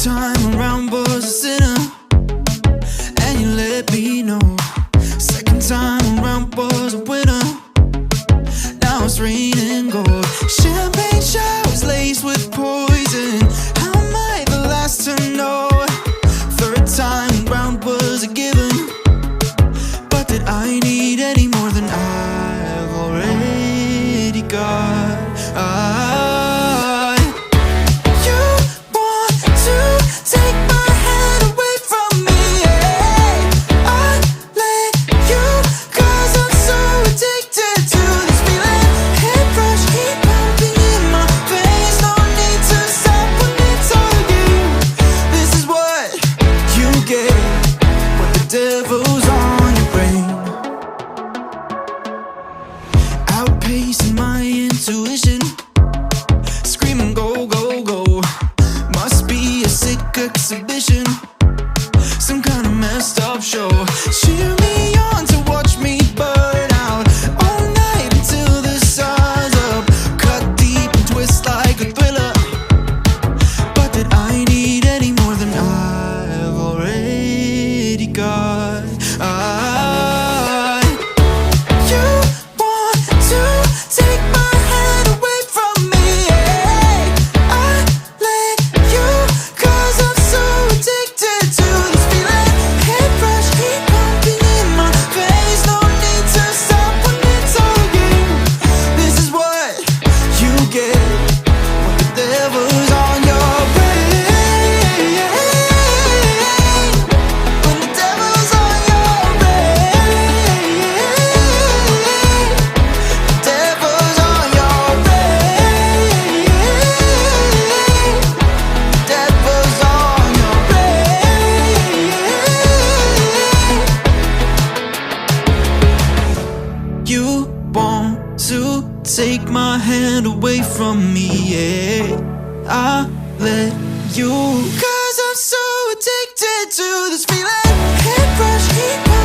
time around was a sinner, and you let me know. Second time around was a winner, now it's raining gold. Champagne showers laced with poison, how am I the last to know? Third time around was a given, but did I need any more than I've already got? You want to take my hand away from me, yeah. I let you, 'cause I'm so addicted to this feeling. Head rush, keep pumping in my veins, no need to stop when it's all you. This is what you get when the devil's on your brain. Outpacing my intuition, screaming go, go, go. Must be a sick exhibition, some kind of messed up show. Cheer me on to watch me burn out all night until the sun's up. Cut deep and twist like a thriller, but did I need any more than I've already got? You want to take my hand away from me, yeah. I let you, 'cause I'm so addicted to this feeling. Head rush, keep pumping in my veins, no need to stop when it's all you. This is what you get when the devil's on your brain. When the devil's on your brain. Devil's on your brain. Devil's on your brain. You want to take my hand away from me, yeah. I let you, 'cause I'm so addicted to this feeling. Head rush, keep on